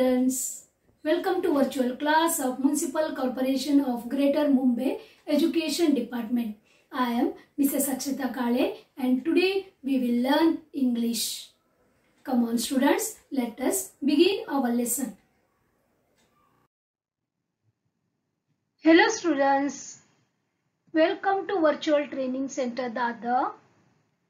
students, welcome to virtual class of Municipal Corporation of Greater Mumbai Education Department. I am Mrs. Akshata Kale and today we will learn English. Come on students, let us begin our lesson. Hello students, welcome to Virtual Training Center Dadar.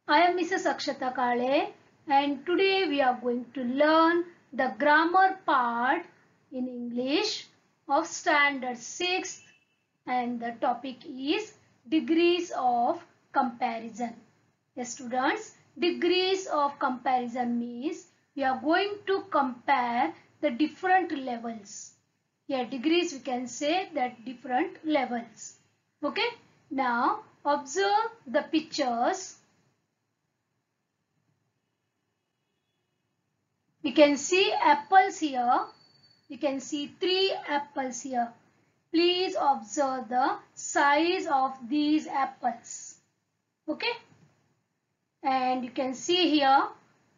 I am Mrs. Akshata Kale and today we are going to learn the grammar part in English of Standard 6th and the topic is degrees of comparison. Yes students, degrees of comparison means we are going to compare the different levels. Here degrees we can say that different levels. Okay, now observe the pictures. We can see apples here. We can see 3 apples here. Please observe the size of these apples. Okay. And you can see here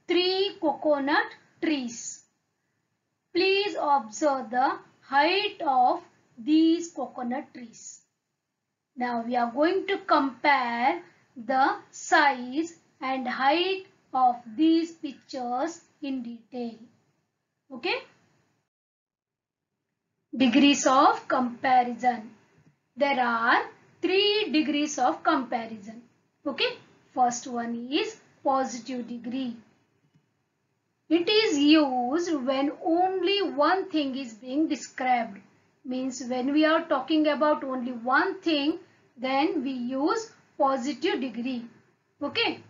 3 coconut trees. Please observe the height of these coconut trees. Now we are going to compare the size and height of these pictures in detail. Okay. Degrees of comparison. There are 3 degrees of comparison. Okay. First one is positive degree. It is used when only one thing is being described. Means when we are talking about only one thing, then we use positive degree. Okay.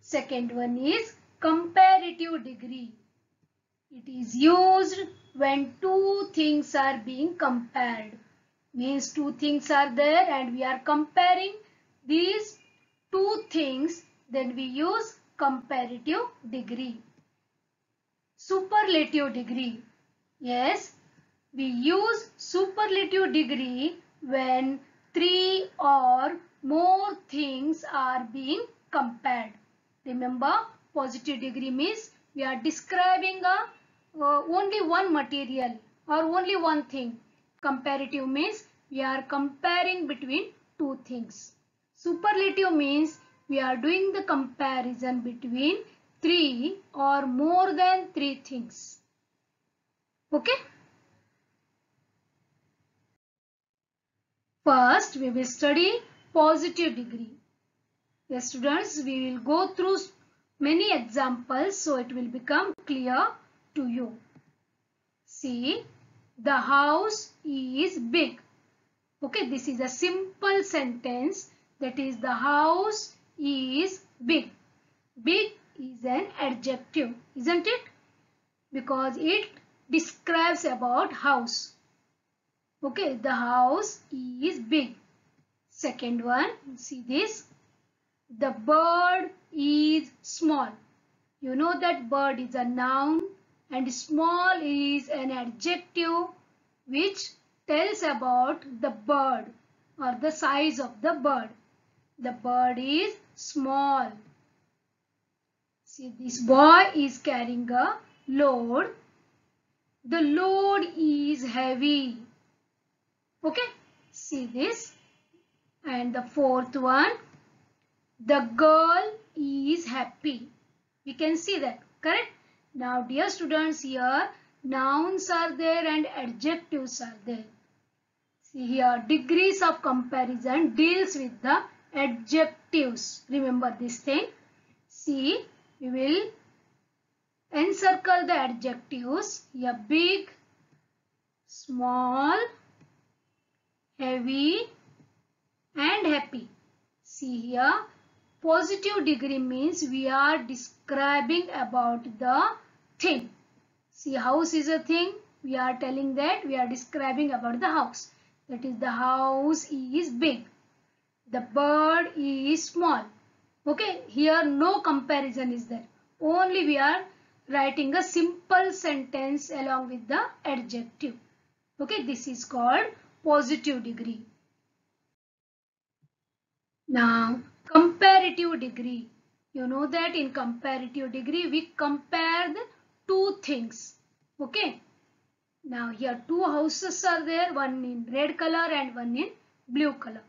Second one is comparative degree. It is used when 2 things are being compared. Means 2 things are there and we are comparing these 2 things, then we use comparative degree. Superlative degree. Yes, we use superlative degree when 3 or more things are being compared. Remember, positive degree means we are describing only one material or only one thing. Comparative means we are comparing between 2 things. Superlative means we are doing the comparison between 3 or more than 3 things. Okay. First, we will study positive degree. Yes, students, we will go through many examples so it will become clear to you. See, the house is big. Okay, this is a simple sentence, that is the house is big. Big is an adjective, isn't it? Because it describes about house. Okay, the house is big. Second one, see this. The bird is small. You know that bird is a noun and small is an adjective which tells about the bird or the size of the bird. The bird is small. See, this boy is carrying a load. The load is heavy. Okay, see this. And the fourth one, the girl is happy. We can see that, correct? Now, dear students, here nouns are there and adjectives are there. See here, degrees of comparison deals with the adjectives. Remember this thing. See, we will encircle the adjectives. Here, big, small, heavy, and happy. See here, positive degree means we are describing about the thing. See, house is a thing. We are telling that we are describing about the house. That is, the house is big. The bird is small. Okay, here no comparison is there. Only we are writing a simple sentence along with the adjective. Okay, this is called positive degree. Now, comparative degree. You know that in comparative degree we compare the 2 things. Okay. Now here two houses are there, one in red color and one in blue color.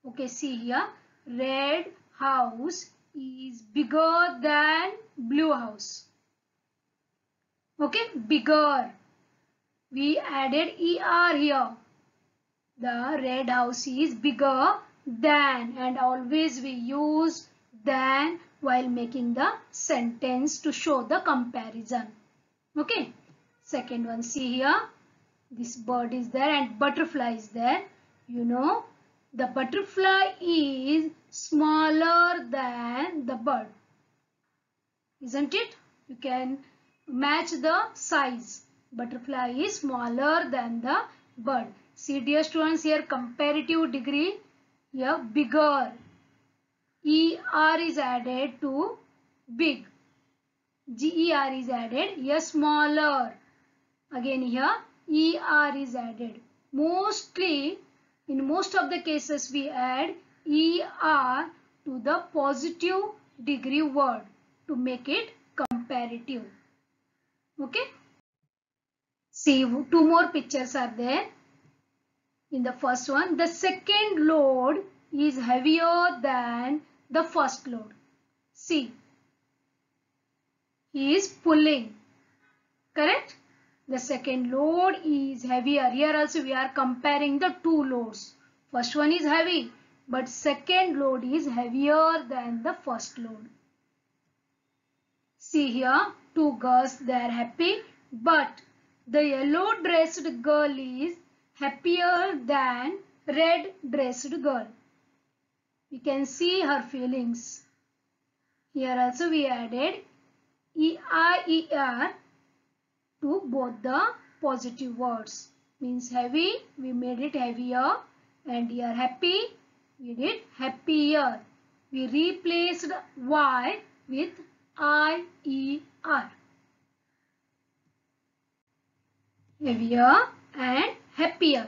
Okay, see here, red house is bigger than blue house. Okay, bigger. We added ER here. The red house is bigger than, and always we use than while making the sentence to show the comparison. Okay, second one, see here, this bird is there and butterfly is there. You know, the butterfly is smaller than the bird, isn't it? You can match the size. Butterfly is smaller than the bird. See dear students, here comparative degree, here bigger. ER is added to big. GER is added, here smaller. Again here ER is added. Mostly, in most of the cases we add ER to the positive degree word to make it comparative. Okay. See, two more pictures are there. In the first one, the second load is heavier than the first load. See, he is pulling. Correct? The second load is heavier. Here also we are comparing the two loads. First one is heavy, but second load is heavier than the first load. See here, two girls, they are happy, but the yellow dressed girl is happier than red dressed girl. You can see her feelings. Here also we added EIER to both the positive words. Means heavy, we made it heavier, and here happy, we did happier. We replaced Y with IER. Heavier and happier.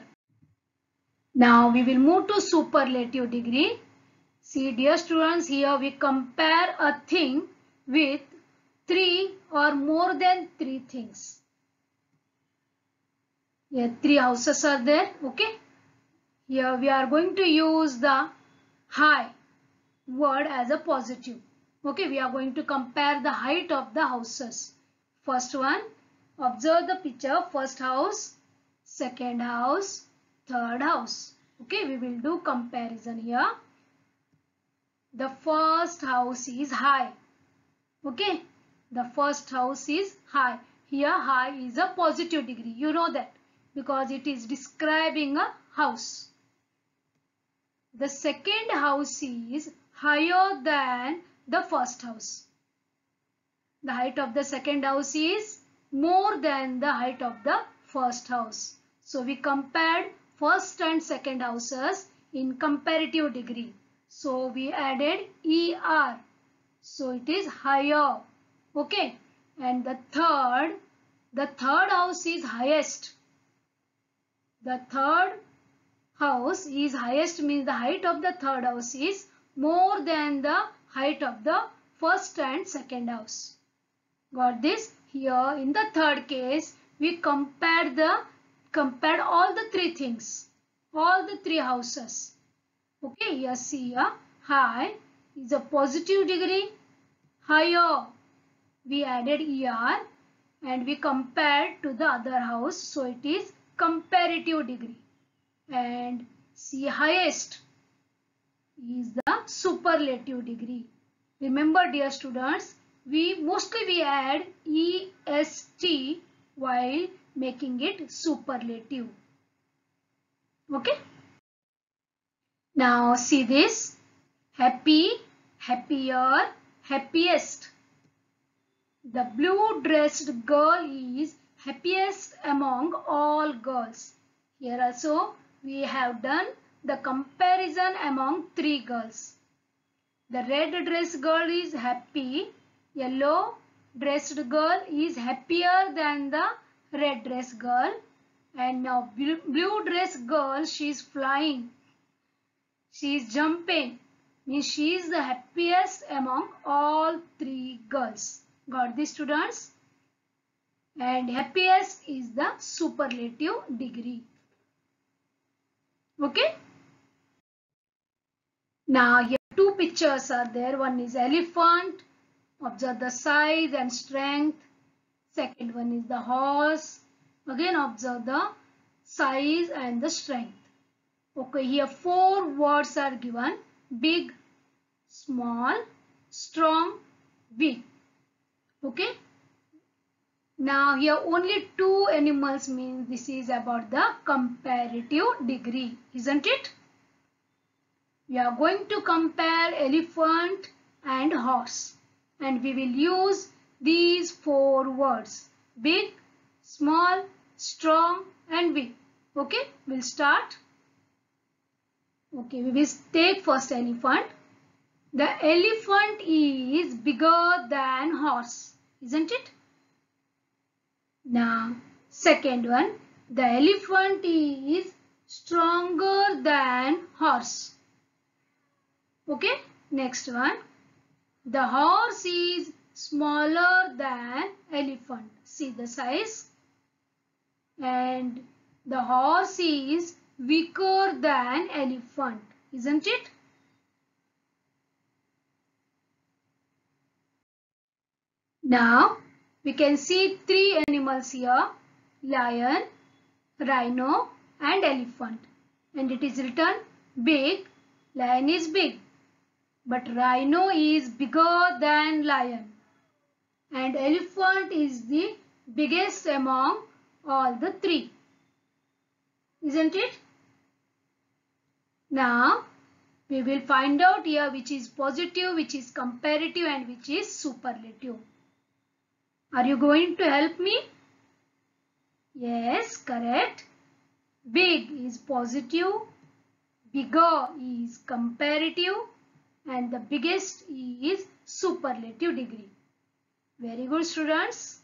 Now we will move to superlative degree. See dear students, here we compare a thing with three or more than three things. Here three houses are there. Okay. Here we are going to use the high word as a positive. Okay, we are going to compare the height of the houses. First one, observe the picture. First house, second house, third house. Okay, we will do comparison here. The first house is high. Okay, the first house is high. Here high is a positive degree. You know that because it is describing a house. The second house is higher than the first house. The height of the second house is more than the height of the first house. So we compared first and second houses in comparative degree. So we added ER. So it is higher. Okay. And the third house is highest. The third house is highest means the height of the third house is more than the height of the first and second house. Got this? Here in the third case we compared all the three things, all the three houses. Okay, here see here high is a positive degree, higher we added ER and we compared to the other house, so it is comparative degree. And see highest is the superlative degree. Remember dear students, we mostly add EST while making it superlative. Okay. Now see this, happy, happier, happiest. The blue dressed girl is happiest among all girls. Here also we have done the comparison among three girls. The red dressed girl is happy. Yellow dressed girl is happier than the red dressed girl. And now blue dressed girl, she is flying. She is jumping. Means she is the happiest among all three girls. Got this students? and happiest is the superlative degree. Okay. Now here two pictures are there. One is elephant. Observe the size and strength. Second one is the horse. Again observe the size and the strength. Okay, here four words are given. Big, small, strong, weak. Okay. Now here only two animals means this is about the comparative degree, isn't it? We are going to compare elephant and horse, and we will use these four words: big, small, strong and weak. Okay, we'll start. Okay, we will take first elephant. The elephant is bigger than horse, isn't it? Now, second one, the elephant is stronger than horse. Okay, next one, the horse is smaller than elephant. See the size. And the horse is weaker than elephant, isn't it? Now, we can see three animals here: lion, rhino and elephant. And it is written big. Lion is big, but rhino is bigger than lion. And elephant is the biggest among all the three. Isn't it? Now, we will find out here which is positive, which is comparative and which is superlative. Are you going to help me? Yes, correct. Big is positive, bigger is comparative and the biggest is superlative degree. Very good, students.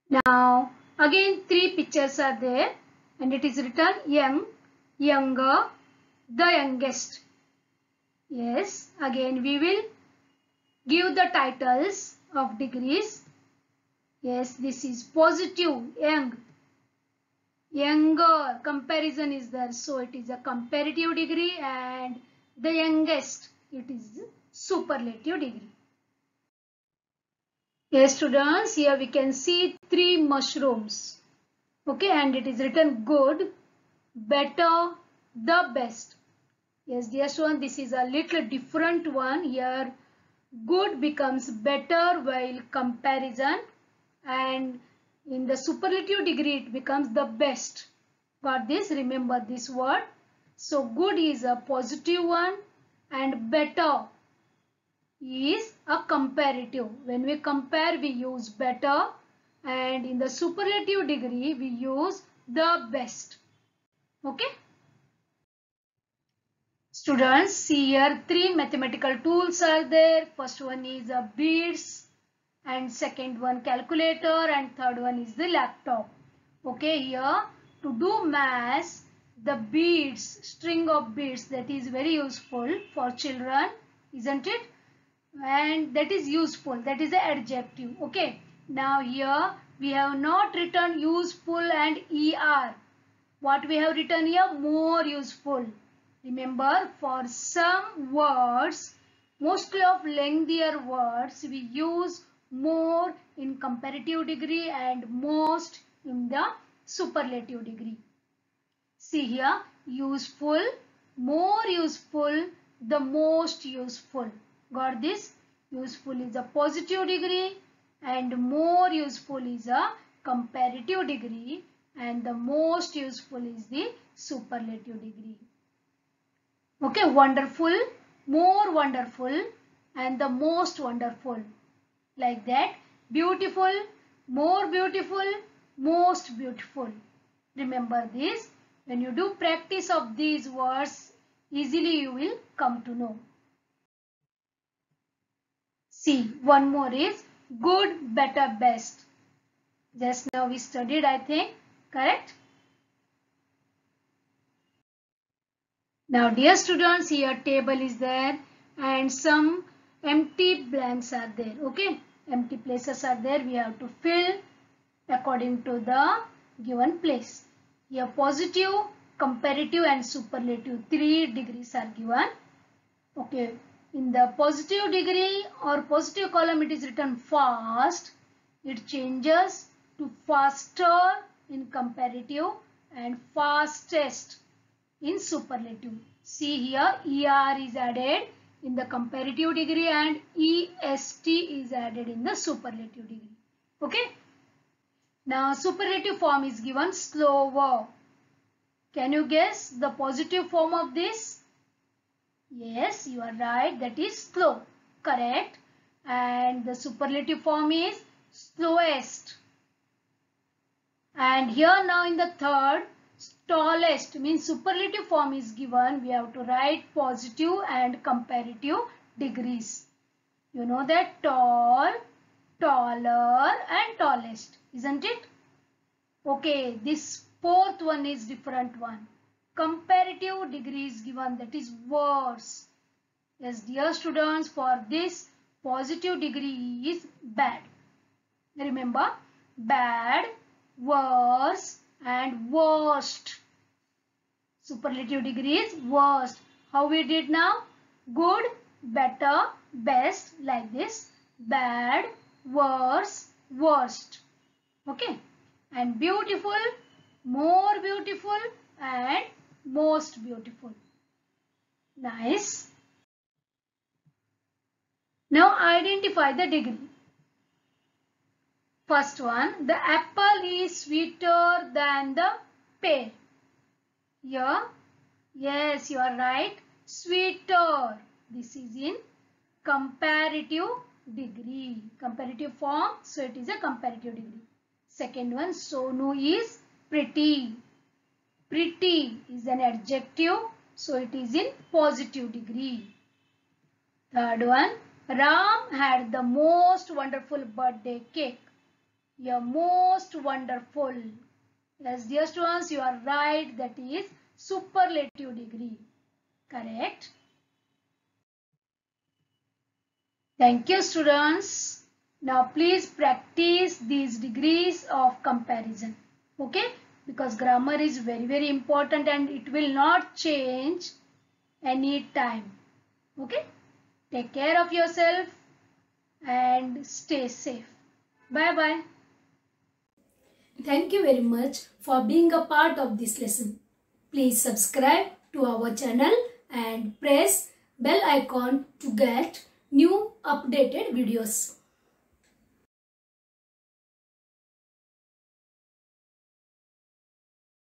Now, again three pictures are there and it is written young, younger, the youngest. Yes, again we will give the titles of degrees. Yes, this is positive, young. Younger, comparison is there. So it is a comparative degree, and the youngest, it is superlative degree. Yes, students, here we can see three mushrooms. Okay, and it is written good, better, the best. Yes, dear students, this is a little different one. Here, good becomes better while comparison, and in the superlative degree it becomes the best. Got this? Remember this word. So good is a positive one and better is a comparative. When we compare we use better, and in the superlative degree we use the best. Okay. Students, see here three mathematical tools are there. First one is a beads, and second one calculator, and third one is the laptop. Okay, here to do maths, the beads, string of beads, that is very useful for children, isn't it? And that is useful, that is the adjective. Okay, now here we have not written useful and er. What we have written here? More useful. Remember, for some words, mostly of lengthier words, we use more in comparative degree and most in the superlative degree. See here, useful, more useful, the most useful. Got this? Useful is a positive degree and more useful is a comparative degree, and the most useful is the superlative degree. Okay, wonderful, more wonderful and the most wonderful. Like that, beautiful, more beautiful, most beautiful. Remember this. When you do practice of these words, easily you will come to know. See, one more is good, better, best. Just now we studied, I think, correct? Now dear students, here table is there and some empty blanks are there. Okay, empty places are there, we have to fill according to the given place. Here positive, comparative and superlative 3 degrees are given. Okay, in the positive degree or positive column it is written fast. It changes to faster in comparative and fastest in superlative. See here, ER is added in the comparative degree and EST is added in the superlative degree. Okay. Now superlative form is given slower. Can you guess the positive form of this? Yes, you are right. That is slow. Correct. And the superlative form is slowest. And here now in the third, tallest means superlative form is given. We have to write positive and comparative degrees. You know that tall, taller and tallest, isn't it? Okay, this fourth one is different one. Comparative degree is given, that is worse. Yes, dear students, for this positive degree is bad. Remember, bad, worse and worst. Superlative degree is worst. How we did now? Good, better, best, like this. Bad, worse, worst. Okay. And beautiful, more beautiful and most beautiful. Nice. Now identify the degree. First one, the apple is sweeter than the pear. Here, yes, you are right. Sweeter. This is in comparative degree. Comparative form, so it is a comparative degree. Second one, Sonu is pretty. Pretty is an adjective, so it is in positive degree. Third one, Ram had the most wonderful birthday cake. Your most wonderful. Yes, dear students, you are right. That is superlative degree. Correct. Thank you, students. Now please practice these degrees of comparison. Okay? Because grammar is very, very important and it will not change any time. Okay? Take care of yourself and stay safe. Bye-bye. Thank you very much for being a part of this lesson. Please subscribe to our channel and press bell icon to get new updated videos.